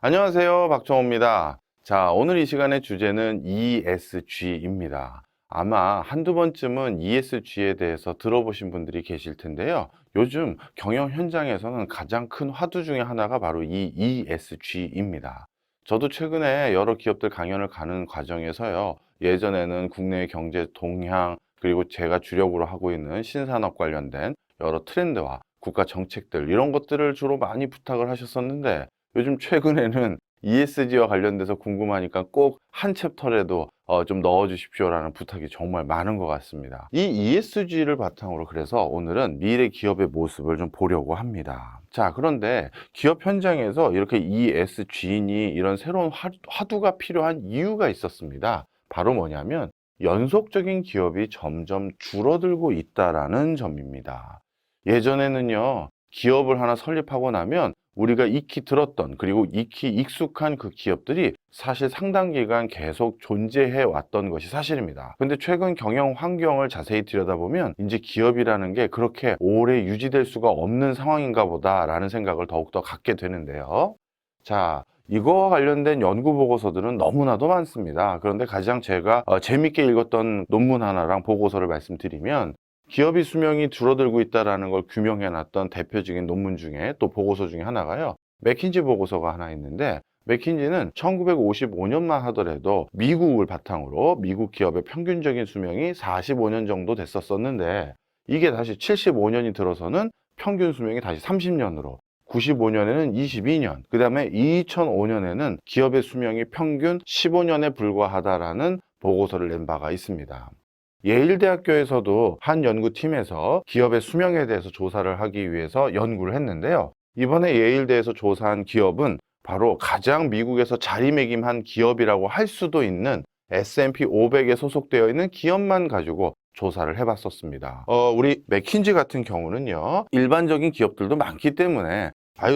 안녕하세요. 박정호입니다. 자, 오늘 이 시간의 주제는 ESG입니다. 아마 한두 번쯤은 ESG에 대해서 들어보신 분들이 계실 텐데요. 요즘 경영 현장에서는 가장 큰 화두 중에 하나가 바로 이 ESG입니다. 저도 최근에 여러 기업들 강연을 가는 과정에서요. 예전에는 국내 경제 동향, 그리고 제가 주력으로 하고 있는 신산업 관련된 여러 트렌드와 국가 정책들, 이런 것들을 주로 많이 부탁을 하셨었는데, 요즘 최근에는 ESG와 관련돼서 궁금하니까 꼭 한 챕터라도 좀 넣어주십시오라는 부탁이 정말 많은 것 같습니다. 이 ESG를 바탕으로 그래서 오늘은 미래 기업의 모습을 좀 보려고 합니다. 자, 그런데 기업 현장에서 이렇게 ESG니 이런 새로운 화두가 필요한 이유가 있었습니다. 바로 뭐냐면 연속적인 기업이 점점 줄어들고 있다라는 점입니다. 예전에는요, 기업을 하나 설립하고 나면 우리가 익히 들었던, 그리고 익히 익숙한 그 기업들이 사실 상당 기간 계속 존재해 왔던 것이 사실입니다. 근데 최근 경영 환경을 자세히 들여다보면 이제 기업이라는 게 그렇게 오래 유지될 수가 없는 상황인가 보다라는 생각을 더욱더 갖게 되는데요. 자, 이거와 관련된 연구 보고서들은 너무나도 많습니다. 그런데 가장 제가 재밌게 읽었던 논문 하나랑 보고서를 말씀드리면, 기업이 수명이 줄어들고 있다는 걸 규명해 놨던 대표적인 논문 중에, 또 보고서 중에 하나가요, 맥킨지 보고서가 하나 있는데, 맥킨지는 1955년만 하더라도 미국을 바탕으로 미국 기업의 평균적인 수명이 45년 정도 됐었는데, 이게 다시 75년이 들어서는 평균 수명이 다시 30년으로, 95년에는 22년, 그 다음에 2005년에는 기업의 수명이 평균 15년에 불과하다라는 보고서를 낸 바가 있습니다. 예일대학교에서도 한 연구팀에서 기업의 수명에 대해서 조사를 하기 위해서 연구를 했는데요. 이번에 예일대에서 조사한 기업은 바로 가장 미국에서 자리매김한 기업이라고 할 수도 있는 S&P 500에 소속되어 있는 기업만 가지고 조사를 해봤었습니다. 우리 맥킨지 같은 경우는요, 일반적인 기업들도 많기 때문에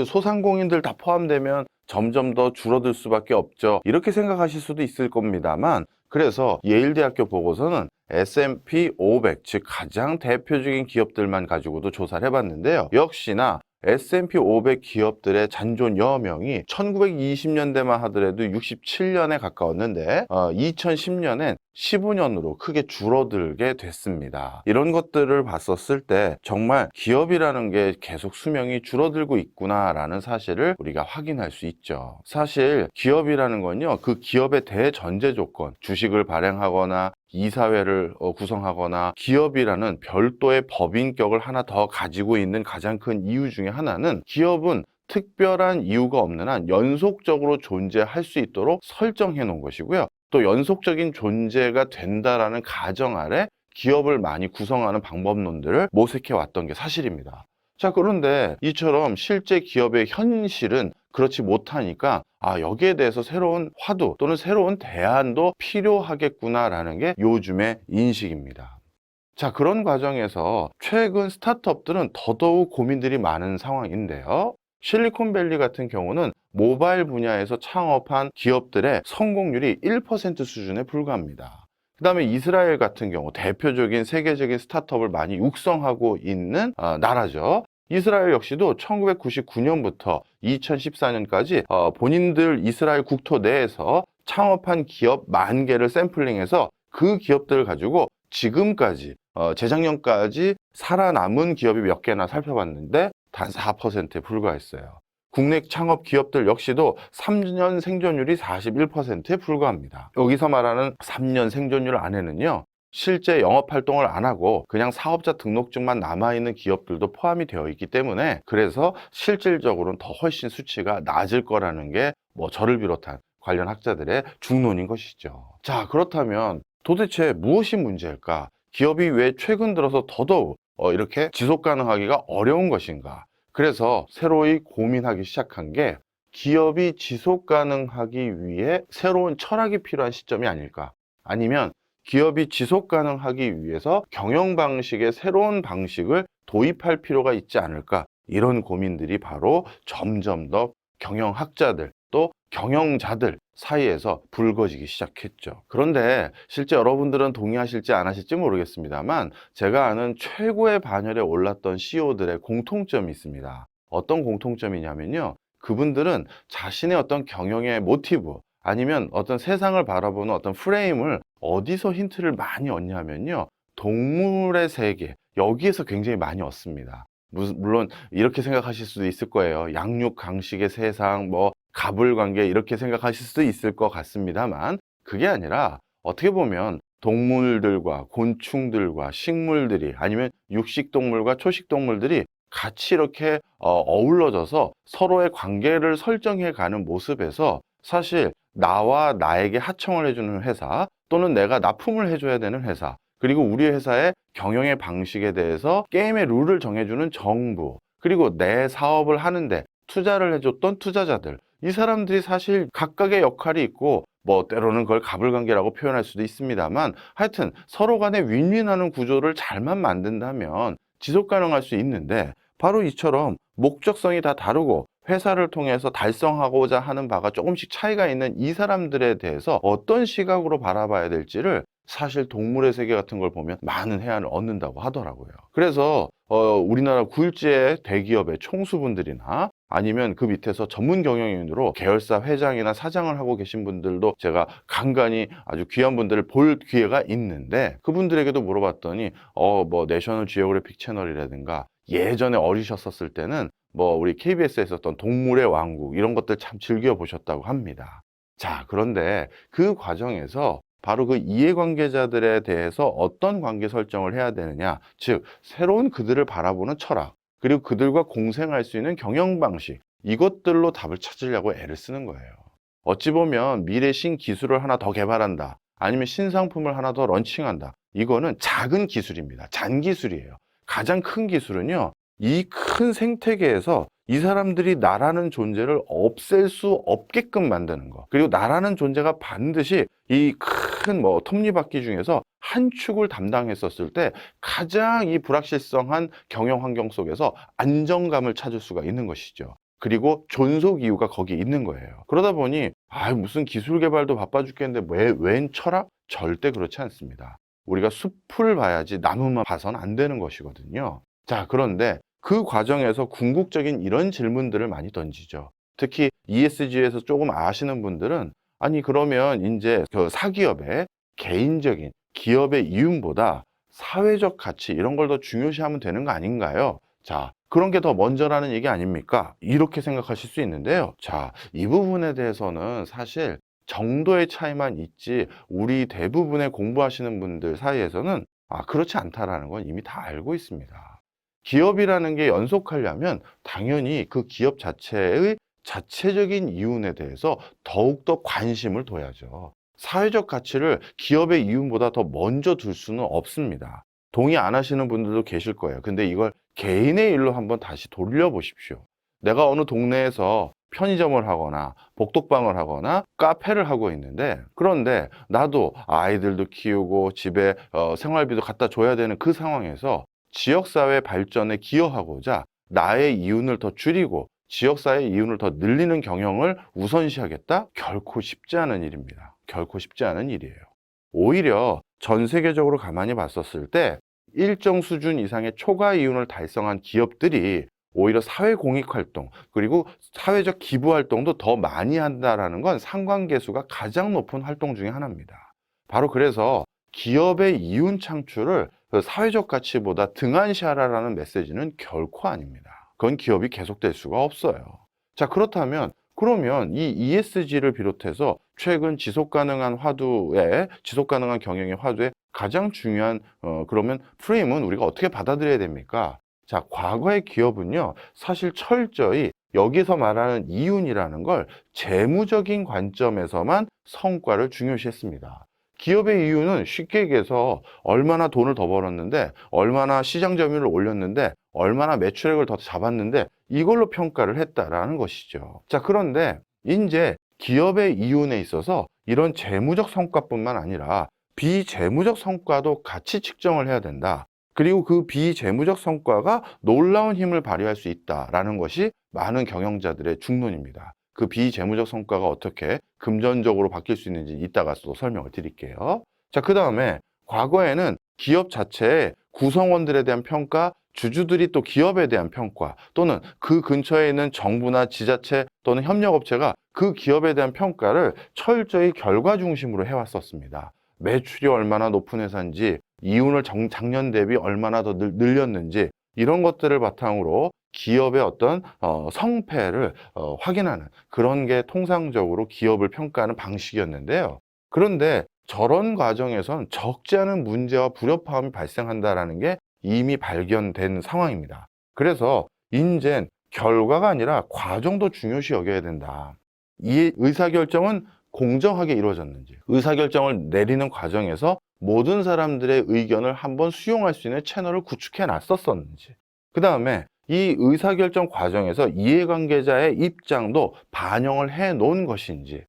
소상공인들 다 포함되면 점점 더 줄어들 수밖에 없죠, 이렇게 생각하실 수도 있을 겁니다만, 그래서 예일대학교 보고서는 S&P 500, 즉 가장 대표적인 기업들만 가지고도 조사를 해봤는데요. 역시나 S&P 500 기업들의 잔존 여명이 1920년대만 하더라도 67년에 가까웠는데 2010년엔 15년으로 크게 줄어들게 됐습니다. 이런 것들을 봤었을 때 정말 기업이라는 게 계속 수명이 줄어들고 있구나라는 사실을 우리가 확인할 수 있죠. 사실 기업이라는 건요, 그 기업의 대전제 조건, 주식을 발행하거나 이사회를 구성하거나 기업이라는 별도의 법인격을 하나 더 가지고 있는 가장 큰 이유 중에 하나는, 기업은 특별한 이유가 없는 한 연속적으로 존재할 수 있도록 설정해 놓은 것이고요. 또 연속적인 존재가 된다라는 가정 아래 기업을 많이 구성하는 방법론들을 모색해 왔던 게 사실입니다. 자, 그런데 이처럼 실제 기업의 현실은 그렇지 못하니까 여기에 대해서 새로운 화두 또는 새로운 대안도 필요하겠구나라는 게 요즘의 인식입니다. 자, 그런 과정에서 최근 스타트업들은 더더욱 고민들이 많은 상황인데요. 실리콘밸리 같은 경우는 모바일 분야에서 창업한 기업들의 성공률이 1% 수준에 불과합니다. 그 다음에 이스라엘 같은 경우 대표적인 세계적인 스타트업을 많이 육성하고 있는 나라죠. 이스라엘 역시도 1999년부터 2014년까지 본인들 이스라엘 국토 내에서 창업한 기업 10,000개를 샘플링해서 그 기업들을 가지고 지금까지 재작년까지 살아남은 기업이 몇 개나 살펴봤는데 단 4%에 불과했어요. 국내 창업 기업들 역시도 3년 생존율이 41%에 불과합니다. 여기서 말하는 3년 생존율 안에는요, 실제 영업 활동을 안 하고 그냥 사업자 등록증만 남아있는 기업들도 포함이 되어 있기 때문에, 그래서 실질적으로는 더 훨씬 수치가 낮을 거라는 게 저를 비롯한 관련 학자들의 중론인 것이죠. 자, 그렇다면 도대체 무엇이 문제일까? 기업이 왜 최근 들어서 더더욱 이렇게 지속 가능하기가 어려운 것인가? 그래서 새로이 고민하기 시작한 게, 기업이 지속 가능하기 위해 새로운 철학이 필요한 시점이 아닐까? 아니면 기업이 지속 가능하기 위해서 경영 방식의 새로운 방식을 도입할 필요가 있지 않을까? 이런 고민들이 바로 점점 더 경영학자들 또 경영자들 사이에서 불거지기 시작했죠. 그런데 실제 여러분들은 동의하실지 안 하실지 모르겠습니다만, 제가 아는 최고의 반열에 올랐던 CEO들의 공통점이 있습니다. 어떤 공통점이냐면요, 그분들은 자신의 어떤 경영의 모티브 아니면 어떤 세상을 바라보는 어떤 프레임을 어디서 힌트를 많이 얻냐면요. 동물의 세계, 여기에서 굉장히 많이 얻습니다. 물론 이렇게 생각하실 수도 있을 거예요. 양육, 강식의 세상, 뭐 가불관계 이렇게 생각하실 수도 있을 것 같습니다만 그게 아니라 어떻게 보면 동물들과 곤충들과 식물들이 아니면 육식동물과 초식동물들이 같이 이렇게 어우러져서 서로의 관계를 설정해 가는 모습에서 사실 나와 나에게 하청을 해주는 회사 또는 내가 납품을 해줘야 되는 회사 그리고 우리 회사의 경영의 방식에 대해서 게임의 룰을 정해주는 정부 그리고 내 사업을 하는데 투자를 해줬던 투자자들 이 사람들이 사실 각각의 역할이 있고 뭐 때로는 그걸 가불관계라고 표현할 수도 있습니다만 하여튼 서로 간에 윈윈하는 구조를 잘만 만든다면 지속 가능할 수 있는데 바로 이처럼 목적성이 다 다르고 회사를 통해서 달성하고자 하는 바가 조금씩 차이가 있는 이 사람들에 대해서 어떤 시각으로 바라봐야 될지를 사실 동물의 세계 같은 걸 보면 많은 해안을 얻는다고 하더라고요. 그래서 우리나라 굴지의 대기업의 총수분들이나 아니면 그 밑에서 전문 경영인으로 계열사 회장이나 사장을 하고 계신 분들도 제가 간간히 아주 귀한 분들을 볼 기회가 있는데 그분들에게도 물어봤더니 뭐 내셔널 지오그래픽 채널이라든가 예전에 어리셨었을 때는 뭐 우리 KBS에 있었던 동물의 왕국 이런 것들 참 즐겨 보셨다고 합니다. 자, 그런데 그 과정에서 바로 그 이해관계자들에 대해서 어떤 관계 설정을 해야 되느냐, 즉 새로운 그들을 바라보는 철학, 그리고 그들과 공생할 수 있는 경영 방식, 이것들로 답을 찾으려고 애를 쓰는 거예요. 어찌 보면 미래 신기술을 하나 더 개발한다, 아니면 신상품을 하나 더 런칭한다. 이거는 작은 기술입니다. 잔기술이에요. 가장 큰 기술은요, 이 큰 생태계에서 이 사람들이 나라는 존재를 없앨 수 없게끔 만드는 거. 그리고 나라는 존재가 반드시 이 큰 뭐 톱니바퀴 중에서 한 축을 담당했었을 때 가장 이 불확실성한 경영 환경 속에서 안정감을 찾을 수가 있는 것이죠. 그리고 존속 이유가 거기에 있는 거예요. 그러다 보니 무슨 기술 개발도 바빠 죽겠는데 웬 철학? 절대 그렇지 않습니다. 우리가 숲을 봐야지 나무만 봐서는 안 되는 것이거든요. 자, 그런데 그 과정에서 궁극적인 이런 질문들을 많이 던지죠. 특히 ESG에서 조금 아시는 분들은 아니 그러면 이제 그 사기업의 개인적인 기업의 이윤보다 사회적 가치 이런 걸 더 중요시하면 되는 거 아닌가요? 자, 그런 게 더 먼저라는 얘기 아닙니까? 이렇게 생각하실 수 있는데요. 자, 이 부분에 대해서는 사실 정도의 차이만 있지 우리 대부분의 공부하시는 분들 사이에서는 그렇지 않다라는 건 이미 다 알고 있습니다. 기업이라는 게 연속하려면 당연히 그 기업 자체의 자체적인 이윤에 대해서 더욱더 관심을 둬야죠. 사회적 가치를 기업의 이윤보다 더 먼저 둘 수는 없습니다. 동의 안 하시는 분들도 계실 거예요. 근데 이걸 개인의 일로 한번 다시 돌려보십시오. 내가 어느 동네에서 편의점을 하거나 복덕방을 하거나 카페를 하고 있는데 그런데 나도 아이들도 키우고 집에 생활비도 갖다 줘야 되는 그 상황에서 지역사회 발전에 기여하고자 나의 이윤을 더 줄이고 지역사회의 이윤을 더 늘리는 경영을 우선시하겠다? 결코 쉽지 않은 일입니다. 결코 쉽지 않은 일이에요. 오히려 전 세계적으로 가만히 봤었을 때 일정 수준 이상의 초과 이윤을 달성한 기업들이 오히려 사회 공익 활동 그리고 사회적 기부 활동도 더 많이 한다라는 건 상관계수가 가장 높은 활동 중에 하나입니다. 바로 그래서 기업의 이윤 창출을 사회적 가치보다 등한시하라라는 메시지는 결코 아닙니다. 그건 기업이 계속될 수가 없어요. 자, 그렇다면 그러면 이 ESG를 비롯해서 최근 지속가능한 지속가능한 경영의 화두에 가장 중요한 그러면 프레임은 우리가 어떻게 받아들여야 됩니까? 자, 과거의 기업은요, 사실 철저히 여기서 말하는 이윤이라는 걸 재무적인 관점에서만 성과를 중요시했습니다. 기업의 이윤은 쉽게 얘기해서 얼마나 돈을 더 벌었는데, 얼마나 시장 점유율을 올렸는데, 얼마나 매출액을 더 잡았는데, 이걸로 평가를 했다라는 것이죠. 자, 그런데 이제 기업의 이윤에 있어서 이런 재무적 성과뿐만 아니라 비재무적 성과도 같이 측정을 해야 된다. 그리고 그 비재무적 성과가 놀라운 힘을 발휘할 수 있다라는 것이 많은 경영자들의 중론입니다. 그 비재무적 성과가 어떻게 금전적으로 바뀔 수 있는지 이따가 또 설명을 드릴게요. 자, 그 다음에 과거에는 기업 자체의 구성원들에 대한 평가, 주주들이 또 기업에 대한 평가 또는 그 근처에 있는 정부나 지자체 또는 협력업체가 그 기업에 대한 평가를 철저히 결과 중심으로 해왔었습니다. 매출이 얼마나 높은 회사인지, 이윤을 작년 대비 얼마나 더 늘렸는지, 이런 것들을 바탕으로 기업의 어떤 성패를 확인하는 그런 게 통상적으로 기업을 평가하는 방식이었는데요. 그런데 저런 과정에선 적지 않은 문제와 불협화음이 발생한다는 게 이미 발견된 상황입니다. 그래서 이젠 결과가 아니라 과정도 중요시 여겨야 된다. 이 의사결정은 공정하게 이루어졌는지, 의사결정을 내리는 과정에서 모든 사람들의 의견을 한번 수용할 수 있는 채널을 구축해 놨었는지, 그 다음에 이 의사결정 과정에서 이해관계자의 입장도 반영을 해 놓은 것인지,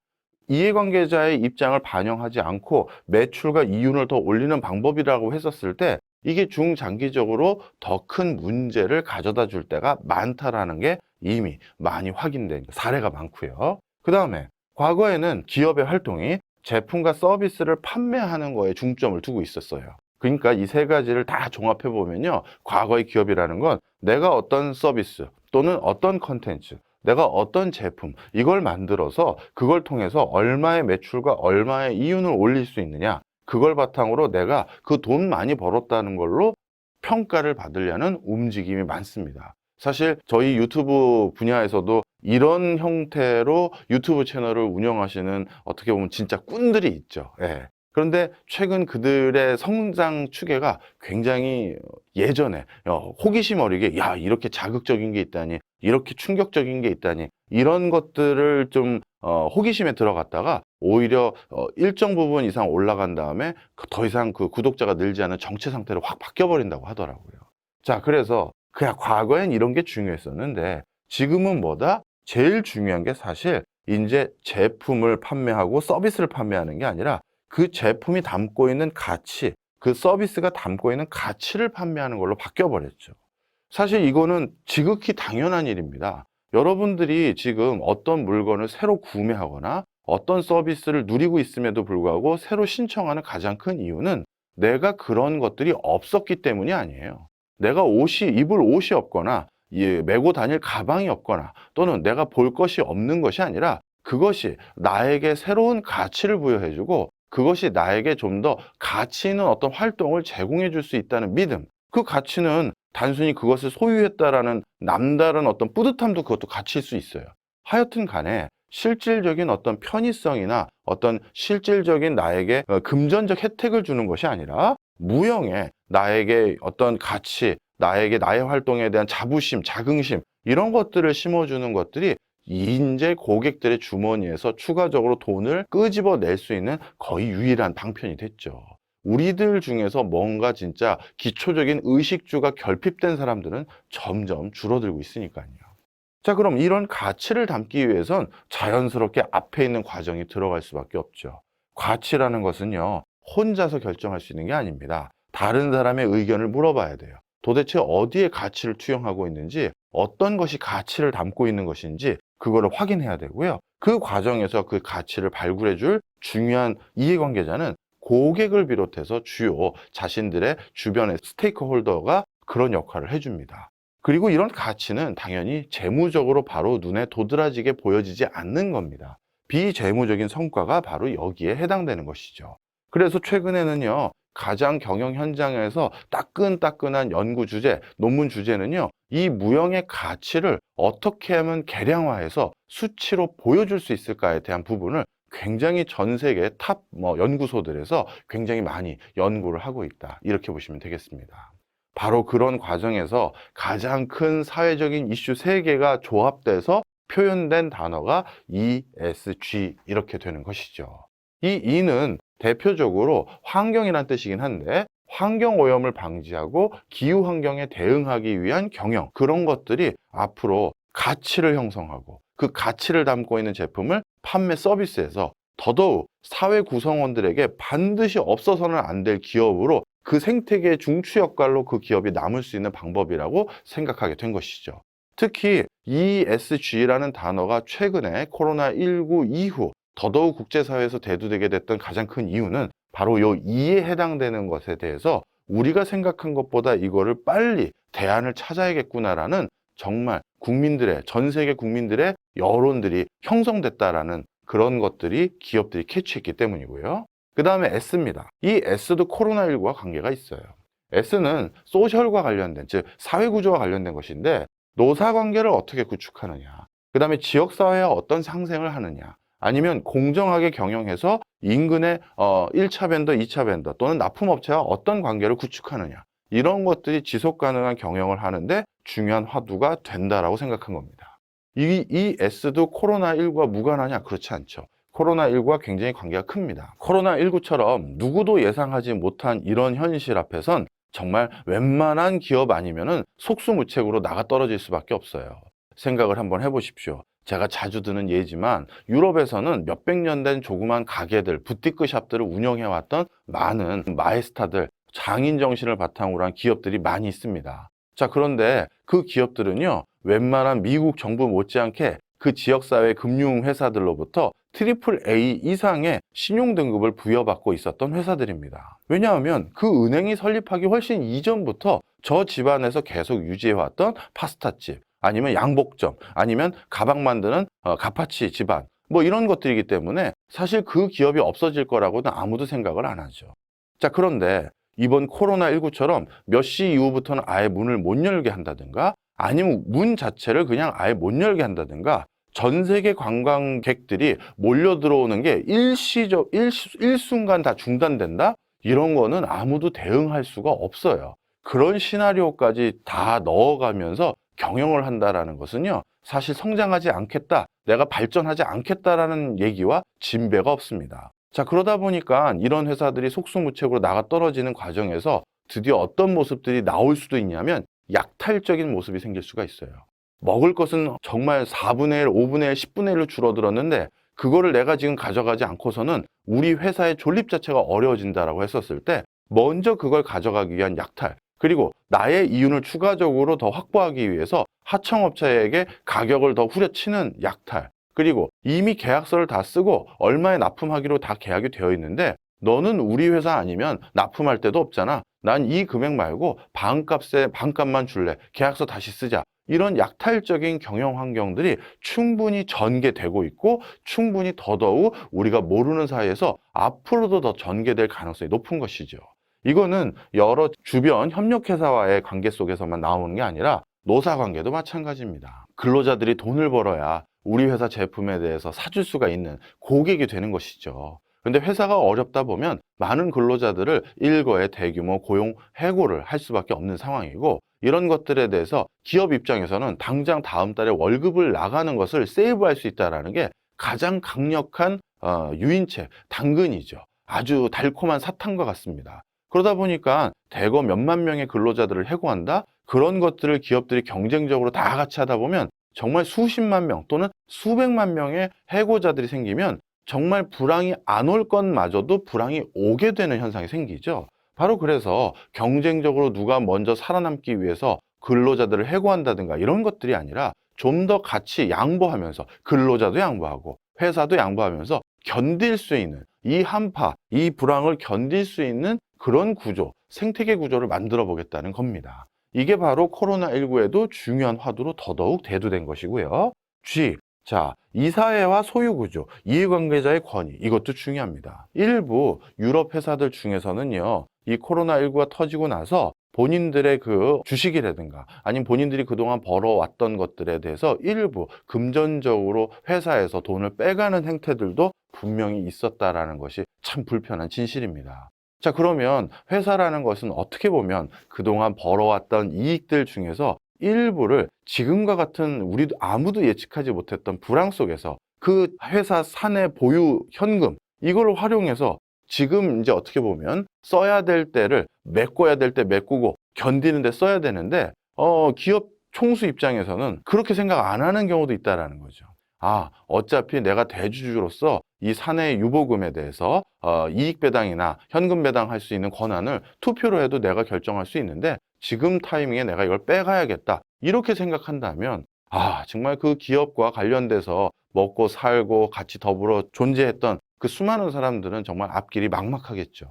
이해관계자의 입장을 반영하지 않고 매출과 이윤을 더 올리는 방법이라고 했었을 때 이게 중장기적으로 더 큰 문제를 가져다 줄 때가 많다라는 게 이미 많이 확인된 사례가 많고요. 그 다음에 과거에는 기업의 활동이 제품과 서비스를 판매하는 거에 중점을 두고 있었어요. 그러니까 이 세 가지를 다 종합해 보면요, 과거의 기업이라는 건 내가 어떤 서비스 또는 어떤 컨텐츠, 내가 어떤 제품, 이걸 만들어서 그걸 통해서 얼마의 매출과 얼마의 이윤을 올릴 수 있느냐, 그걸 바탕으로 내가 그 돈 많이 벌었다는 걸로 평가를 받으려는 움직임이 많습니다. 사실 저희 유튜브 분야에서도 이런 형태로 유튜브 채널을 운영하시는 어떻게 보면 진짜 꾼들이 있죠. 예. 그런데 최근 그들의 성장 추계가 굉장히 예전에 호기심 어리게, 야, 이렇게 자극적인 게 있다니, 이렇게 충격적인 게 있다니, 이런 것들을 좀 호기심에 들어갔다가 오히려 일정 부분 이상 올라간 다음에 더 이상 그 구독자가 늘지 않은 정체 상태로 확 바뀌어 버린다고 하더라고요. 자, 그래서 그냥 과거엔 이런 게 중요했었는데 지금은 뭐다? 제일 중요한 게 사실 이제 제품을 판매하고 서비스를 판매하는 게 아니라 그 제품이 담고 있는 가치, 그 서비스가 담고 있는 가치를 판매하는 걸로 바뀌어 버렸죠. 사실 이거는 지극히 당연한 일입니다. 여러분들이 지금 어떤 물건을 새로 구매하거나 어떤 서비스를 누리고 있음에도 불구하고 새로 신청하는 가장 큰 이유는 내가 그런 것들이 없었기 때문이 아니에요. 내가 입을 옷이 없거나 메고 다닐 가방이 없거나 또는 내가 볼 것이 없는 것이 아니라 그것이 나에게 새로운 가치를 부여해주고 그것이 나에게 좀 더 가치 있는 어떤 활동을 제공해 줄 수 있다는 믿음, 그 가치는 단순히 그것을 소유했다라는 남다른 어떤 뿌듯함도 그것도 가치일 수 있어요. 하여튼 간에 실질적인 어떤 편의성이나 어떤 실질적인 나에게 금전적 혜택을 주는 것이 아니라 무형의 나에게 어떤 가치, 나에게 나의 활동에 대한 자부심, 자긍심, 이런 것들을 심어주는 것들이 이제 고객들의 주머니에서 추가적으로 돈을 끄집어낼 수 있는 거의 유일한 방편이 됐죠. 우리들 중에서 뭔가 진짜 기초적인 의식주가 결핍된 사람들은 점점 줄어들고 있으니까요. 자, 그럼 이런 가치를 담기 위해선 자연스럽게 앞에 있는 과정이 들어갈 수밖에 없죠. 가치라는 것은요, 혼자서 결정할 수 있는 게 아닙니다. 다른 사람의 의견을 물어봐야 돼요. 도대체 어디에 가치를 투영하고 있는지, 어떤 것이 가치를 담고 있는 것인지 그거를 확인해야 되고요. 그 과정에서 그 가치를 발굴해 줄 중요한 이해관계자는 고객을 비롯해서 주요 자신들의 주변의 스테이크홀더가 그런 역할을 해줍니다. 그리고 이런 가치는 당연히 재무적으로 바로 눈에 도드라지게 보여지지 않는 겁니다. 비재무적인 성과가 바로 여기에 해당되는 것이죠. 그래서 최근에는요, 가장 경영 현장에서 따끈따끈한 연구 주제, 논문 주제는요, 이 무형의 가치를 어떻게 하면 계량화해서 수치로 보여줄 수 있을까에 대한 부분을 굉장히 전 세계 탑 연구소들에서 굉장히 많이 연구를 하고 있다, 이렇게 보시면 되겠습니다. 바로 그런 과정에서 가장 큰 사회적인 이슈 3개가 조합돼서 표현된 단어가 ESG, 이렇게 되는 것이죠. 이 E는 대표적으로 환경이란 뜻이긴 한데, 환경오염을 방지하고 기후환경에 대응하기 위한 경영, 그런 것들이 앞으로 가치를 형성하고 그 가치를 담고 있는 제품을 판매 서비스에서 더더욱 사회 구성원들에게 반드시 없어서는 안 될 기업으로, 그 생태계의 중추 역할로 그 기업이 남을 수 있는 방법이라고 생각하게 된 것이죠. 특히 ESG라는 단어가 최근에 코로나19 이후 더더욱 국제사회에서 대두되게 됐던 가장 큰 이유는 바로 이 E에 해당되는 것에 대해서 우리가 생각한 것보다 이거를 빨리 대안을 찾아야겠구나라는 정말 국민들의, 전 세계 국민들의 여론들이 형성됐다라는 그런 것들이 기업들이 캐치했기 때문이고요. 그 다음에 S입니다. 이 S도 코로나19와 관계가 있어요. S는 소셜과 관련된, 즉 사회구조와 관련된 것인데 노사관계를 어떻게 구축하느냐, 그 다음에 지역사회와 어떤 상생을 하느냐, 아니면 공정하게 경영해서 인근의 1차 벤더, 2차 벤더 또는 납품업체와 어떤 관계를 구축하느냐, 이런 것들이 지속 가능한 경영을 하는데 중요한 화두가 된다라고 생각한 겁니다. 이 S도 코로나19와 무관하냐? 그렇지 않죠. 코로나19와 굉장히 관계가 큽니다. 코로나19처럼 누구도 예상하지 못한 이런 현실 앞에선 정말 웬만한 기업 아니면은 속수무책으로 나가 떨어질 수밖에 없어요. 생각을 한번 해보십시오. 제가 자주 드는 예지만 유럽에서는 몇백 년 된 조그만 가게들, 부티크 샵들을 운영해왔던 많은 마에스타들, 장인 정신을 바탕으로 한 기업들이 많이 있습니다. 자, 그런데 그 기업들은요, 웬만한 미국 정부 못지않게 그 지역사회 금융회사들로부터 트리플 A 이상의 신용등급을 부여받고 있었던 회사들입니다. 왜냐하면 그 은행이 설립하기 훨씬 이전부터 저 집안에서 계속 유지해왔던 파스타집, 아니면 양복점, 아니면 가방 만드는 가파치 집안, 뭐 이런 것들이기 때문에 사실 그 기업이 없어질 거라고는 아무도 생각을 안 하죠. 자, 그런데 이번 코로나19처럼 몇 시 이후부터는 아예 문을 못 열게 한다든가, 아니면 문 자체를 그냥 아예 못 열게 한다든가, 전 세계 관광객들이 몰려 들어오는 게 일순간 다 중단된다? 이런 거는 아무도 대응할 수가 없어요. 그런 시나리오까지 다 넣어가면서 경영을 한다라는 것은요, 사실 성장하지 않겠다, 내가 발전하지 않겠다라는 얘기와 진배가 없습니다. 자, 그러다 보니까 이런 회사들이 속수무책으로 나가 떨어지는 과정에서 드디어 어떤 모습들이 나올 수도 있냐면 약탈적인 모습이 생길 수가 있어요. 먹을 것은 정말 4분의 1, 5분의 1, 10분의 1로 줄어들었는데 그거를 내가 지금 가져가지 않고서는 우리 회사의 존립 자체가 어려워진다라고 했었을 때 먼저 그걸 가져가기 위한 약탈, 그리고 나의 이윤을 추가적으로 더 확보하기 위해서 하청업체에게 가격을 더 후려치는 약탈, 그리고 이미 계약서를 다 쓰고 얼마에 납품하기로 다 계약이 되어 있는데 너는 우리 회사 아니면 납품할 데도 없잖아. 난 이 금액 말고 반값에 반값만 줄래. 계약서 다시 쓰자. 이런 약탈적인 경영 환경들이 충분히 전개되고 있고 충분히 더더욱 우리가 모르는 사이에서 앞으로도 더 전개될 가능성이 높은 것이죠. 이거는 여러 주변 협력회사와의 관계 속에서만 나오는 게 아니라 노사관계도 마찬가지입니다. 근로자들이 돈을 벌어야 우리 회사 제품에 대해서 사줄 수가 있는 고객이 되는 것이죠. 근데 회사가 어렵다 보면 많은 근로자들을 일거에 대규모 고용 해고를 할 수밖에 없는 상황이고, 이런 것들에 대해서 기업 입장에서는 당장 다음 달에 월급을 나가는 것을 세이브할 수 있다는 게 가장 강력한 유인책, 당근이죠. 아주 달콤한 사탕과 같습니다. 그러다 보니까 대거 몇만 명의 근로자들을 해고한다? 그런 것들을 기업들이 경쟁적으로 다 같이 하다 보면 정말 수십만 명 또는 수백만 명의 해고자들이 생기면 정말 불황이 안 올 것마저도 불황이 오게 되는 현상이 생기죠. 바로 그래서 경쟁적으로 누가 먼저 살아남기 위해서 근로자들을 해고한다든가 이런 것들이 아니라 좀 더 같이 양보하면서 근로자도 양보하고 회사도 양보하면서 견딜 수 있는 이 한파, 이 불황을 견딜 수 있는 그런 구조, 생태계 구조를 만들어 보겠다는 겁니다. 이게 바로 코로나19에도 중요한 화두로 더더욱 대두된 것이고요. G, 자, 이사회와 소유구조, 이해관계자의 권위, 이것도 중요합니다. 일부 유럽 회사들 중에서는요, 이 코로나19가 터지고 나서 본인들의 그 주식이라든가 아니면 본인들이 그동안 벌어왔던 것들에 대해서 일부 금전적으로 회사에서 돈을 빼가는 행태들도 분명히 있었다라는 것이 참 불편한 진실입니다. 자, 그러면 회사라는 것은 어떻게 보면 그동안 벌어왔던 이익들 중에서 일부를 지금과 같은 우리도 아무도 예측하지 못했던 불황 속에서 그 회사 사내 보유 현금 이걸 활용해서 지금 이제 어떻게 보면 써야 될 때를 메꿔야 될 때 메꾸고 견디는데 써야 되는데 기업 총수 입장에서는 그렇게 생각 안 하는 경우도 있다라는 거죠. 아, 어차피 내가 대주주로서 이 사내 유보금에 대해서 이익 배당이나 현금 배당할 수 있는 권한을 투표로 해도 내가 결정할 수 있는데 지금 타이밍에 내가 이걸 빼가야겠다. 이렇게 생각한다면 아, 정말 그 기업과 관련돼서 먹고 살고 같이 더불어 존재했던 그 수많은 사람들은 정말 앞길이 막막하겠죠.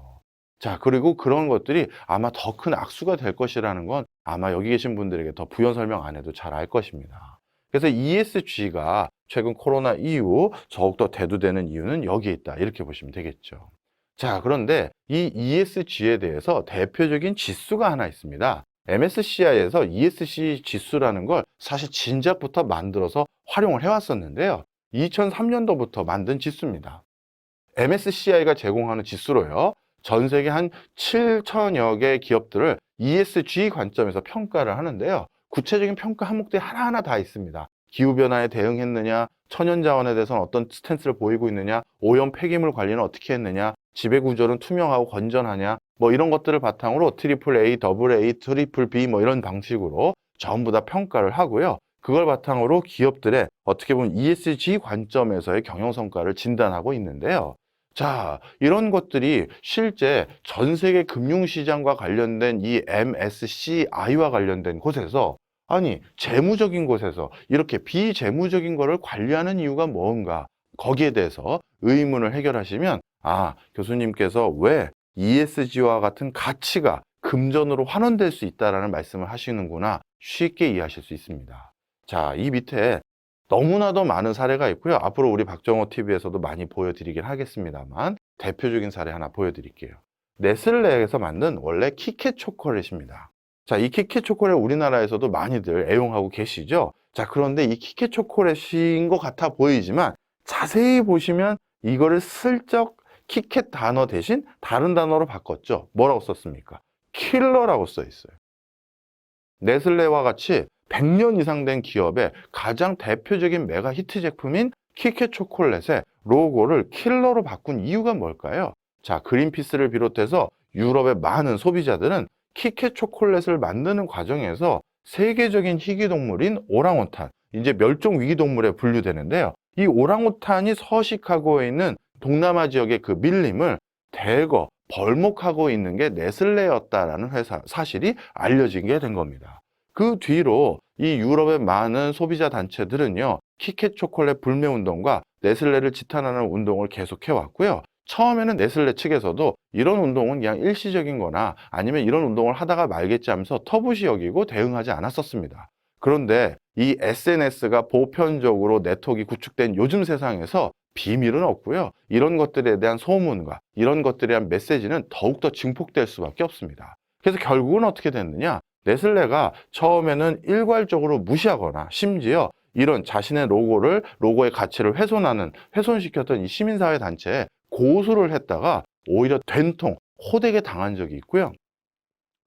자, 그리고 그런 것들이 아마 더 큰 악수가 될 것이라는 건 아마 여기 계신 분들에게 더 부연 설명 안 해도 잘 알 것입니다. 그래서 ESG가 최근 코로나 이후 더욱더 대두되는 이유는 여기에 있다. 이렇게 보시면 되겠죠. 자, 그런데 이 ESG에 대해서 대표적인 지수가 하나 있습니다. MSCI에서 ESG 지수라는 걸 사실 진작부터 만들어서 활용을 해왔었는데요. 2003년도부터 만든 지수입니다. MSCI가 제공하는 지수로요. 전 세계 한 7천여 개 기업들을 ESG 관점에서 평가를 하는데요. 구체적인 평가 항목들이 하나하나 다 있습니다. 기후변화에 대응했느냐, 천연자원에 대해서는 어떤 스탠스를 보이고 있느냐, 오염 폐기물 관리는 어떻게 했느냐, 지배구조는 투명하고 건전하냐, 뭐 이런 것들을 바탕으로 트리플 A, 더블 A, 트리플 B 뭐 이런 방식으로 전부 다 평가를 하고요. 그걸 바탕으로 기업들의 어떻게 보면 ESG 관점에서의 경영성과를 진단하고 있는데요. 자, 이런 것들이 실제 전 세계 금융시장과 관련된 이 MSCI와 관련된 곳에서 아니, 재무적인 곳에서 이렇게 비재무적인 거를 관리하는 이유가 뭔가 거기에 대해서 의문을 해결하시면 아, 교수님께서 왜 ESG와 같은 가치가 금전으로 환원될 수 있다라는 말씀을 하시는구나 쉽게 이해하실 수 있습니다. 자, 이 밑에 너무나도 많은 사례가 있고요. 앞으로 우리 박정호 TV에서도 많이 보여드리긴 하겠습니다만 대표적인 사례 하나 보여드릴게요. 네슬레에서 만든 원래 키캣 초콜릿입니다. 자, 이 키캣 초콜릿 우리나라에서도 많이들 애용하고 계시죠? 자, 그런데 이 키캣 초콜릿인 것 같아 보이지만 자세히 보시면 이거를 슬쩍 키캣 단어 대신 다른 단어로 바꿨죠. 뭐라고 썼습니까? 킬러라고 써 있어요. 네슬레와 같이 100년 이상 된 기업의 가장 대표적인 메가 히트 제품인 키캣 초콜릿의 로고를 킬러로 바꾼 이유가 뭘까요? 자, 그린피스를 비롯해서 유럽의 많은 소비자들은 키캣 초콜릿을 만드는 과정에서 세계적인 희귀동물인 오랑우탄, 이제 멸종 위기동물에 분류되는데요. 이 오랑우탄이 서식하고 있는 동남아 지역의 그 밀림을 대거 벌목하고 있는 게 네슬레였다라는 사실이 알려진 게 된 겁니다. 그 뒤로 이 유럽의 많은 소비자 단체들은요, 키캣 초콜릿 불매 운동과 네슬레를 지탄하는 운동을 계속해 왔고요. 처음에는 네슬레 측에서도 이런 운동은 그냥 일시적인 거나 아니면 이런 운동을 하다가 말겠지 하면서 터부시 여기고 대응하지 않았었습니다. 그런데 이 SNS가 보편적으로 네트워크가 구축된 요즘 세상에서 비밀은 없고요. 이런 것들에 대한 소문과 이런 것들에 대한 메시지는 더욱더 증폭될 수밖에 없습니다. 그래서 결국은 어떻게 됐느냐? 네슬레가 처음에는 일괄적으로 무시하거나 심지어 이런 자신의 로고의 가치를 훼손시켰던 이 시민사회 단체에 고소를 했다가 오히려 된통, 호되게 당한 적이 있고요.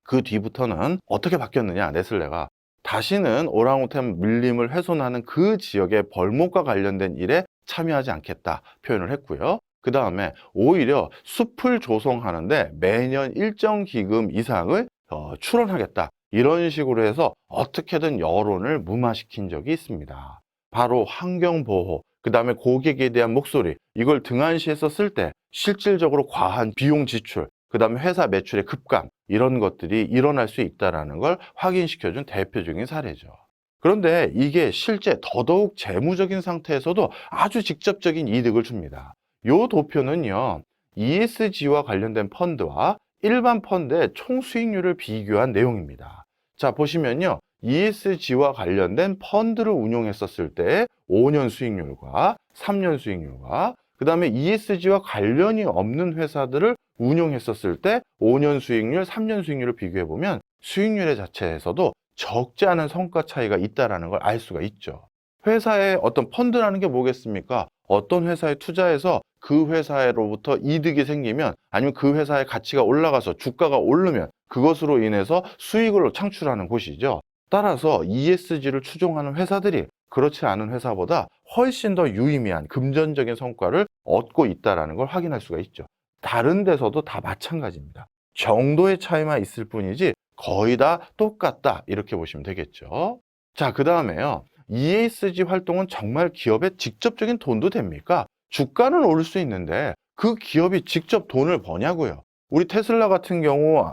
그 뒤부터는 어떻게 바뀌었느냐, 네슬레가. 다시는 오랑우탄 밀림을 훼손하는 그 지역의 벌목과 관련된 일에 참여하지 않겠다 표현을 했고요. 그 다음에 오히려 숲을 조성하는데 매년 일정 기금 이상을 출원하겠다. 이런 식으로 해서 어떻게든 여론을 무마시킨 적이 있습니다. 바로 환경보호, 그 다음에 고객에 대한 목소리, 이걸 등한시해서 쓸 때 실질적으로 과한 비용 지출, 그 다음에 회사 매출의 급감, 이런 것들이 일어날 수 있다는 걸 확인시켜준 대표적인 사례죠. 그런데 이게 실제 더더욱 재무적인 상태에서도 아주 직접적인 이득을 줍니다. 이 도표는요, ESG와 관련된 펀드와 일반 펀드의 총 수익률을 비교한 내용입니다. 자, 보시면요, ESG와 관련된 펀드를 운용했었을 때 5년 수익률과 3년 수익률과 그 다음에 ESG와 관련이 없는 회사들을 운용했었을 때 5년 수익률, 3년 수익률을 비교해보면 수익률의 자체에서도 적지 않은 성과 차이가 있다는 걸 알 수가 있죠. 회사의 어떤 펀드라는 게 뭐겠습니까? 어떤 회사에 투자해서 그 회사로부터 이득이 생기면 아니면 그 회사의 가치가 올라가서 주가가 오르면 그것으로 인해서 수익을 창출하는 곳이죠. 따라서 ESG를 추종하는 회사들이 그렇지 않은 회사보다 훨씬 더 유의미한 금전적인 성과를 얻고 있다는 걸 확인할 수가 있죠. 다른 데서도 다 마찬가지입니다. 정도의 차이만 있을 뿐이지 거의 다 똑같다 이렇게 보시면 되겠죠. 자, 그 다음에요. ESG 활동은 정말 기업에 직접적인 돈도 됩니까? 주가는 오를 수 있는데 그 기업이 직접 돈을 버냐고요. 우리 테슬라 같은 경우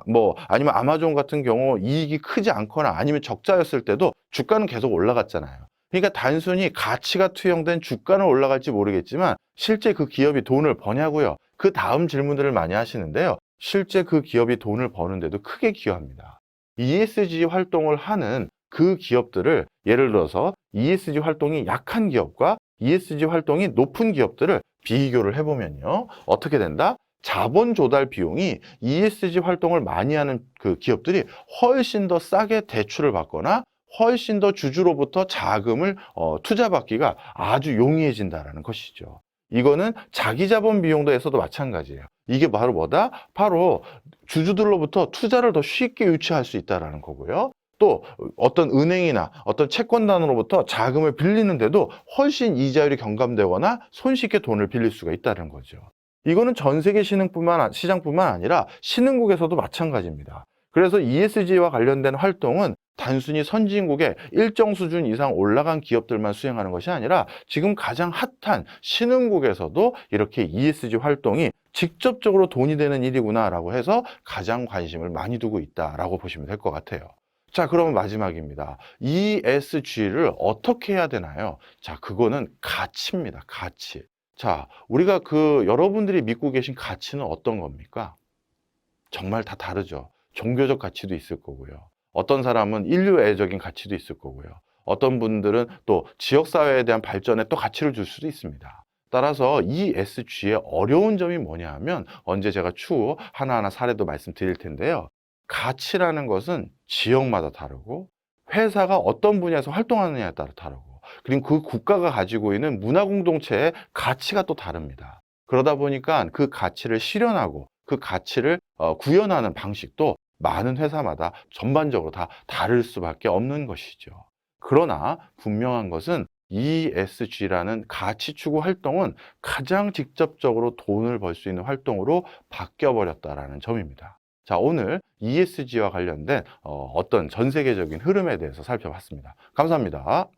아니면 아마존 같은 경우 이익이 크지 않거나 아니면 적자였을 때도 주가는 계속 올라갔잖아요. 그러니까 단순히 가치가 투영된 주가는 올라갈지 모르겠지만 실제 그 기업이 돈을 버냐고요. 그 다음 질문들을 많이 하시는데요. 실제 그 기업이 돈을 버는데도 크게 기여합니다. ESG 활동을 하는 그 기업들을 예를 들어서 ESG 활동이 약한 기업과 ESG 활동이 높은 기업들을 비교를 해보면요. 어떻게 된다? 자본 조달 비용이 ESG 활동을 많이 하는 그 기업들이 훨씬 더 싸게 대출을 받거나 훨씬 더 주주로부터 자금을 투자받기가 아주 용이해진다는 것이죠. 이거는 자기 자본 비용도에서도 마찬가지예요. 이게 바로 뭐다? 바로 주주들로부터 투자를 더 쉽게 유치할 수 있다는 거고요. 또 어떤 은행이나 어떤 채권단으로부터 자금을 빌리는데도 훨씬 이자율이 경감되거나 손쉽게 돈을 빌릴 수가 있다는 거죠. 이거는 전 세계 시장뿐만 아니라 신흥국에서도 마찬가지입니다. 그래서 ESG와 관련된 활동은 단순히 선진국의 일정 수준 이상 올라간 기업들만 수행하는 것이 아니라 지금 가장 핫한 신흥국에서도 이렇게 ESG 활동이 직접적으로 돈이 되는 일이구나라고 해서 가장 관심을 많이 두고 있다라고 보시면 될 것 같아요. 자, 그러면 마지막입니다. ESG를 어떻게 해야 되나요? 자, 그거는 가치입니다. 가치. 자, 우리가 여러분들이 믿고 계신 가치는 어떤 겁니까? 정말 다 다르죠. 종교적 가치도 있을 거고요. 어떤 사람은 인류애적인 가치도 있을 거고요. 어떤 분들은 또 지역사회에 대한 발전에 또 가치를 줄 수도 있습니다. 따라서 ESG의 어려운 점이 뭐냐 하면 언제 제가 추후 하나하나 사례도 말씀드릴 텐데요. 가치라는 것은 지역마다 다르고 회사가 어떤 분야에서 활동하느냐에 따라 다르고 그리고 그 국가가 가지고 있는 문화 공동체의 가치가 또 다릅니다. 그러다 보니까 그 가치를 실현하고 그 가치를 구현하는 방식도 많은 회사마다 전반적으로 다 다를 수밖에 없는 것이죠. 그러나 분명한 것은 ESG라는 가치 추구 활동은 가장 직접적으로 돈을 벌 수 있는 활동으로 바뀌어버렸다는 점입니다. 자, 오늘 ESG와 관련된 어떤 전 세계적인 흐름에 대해서 살펴봤습니다. 감사합니다.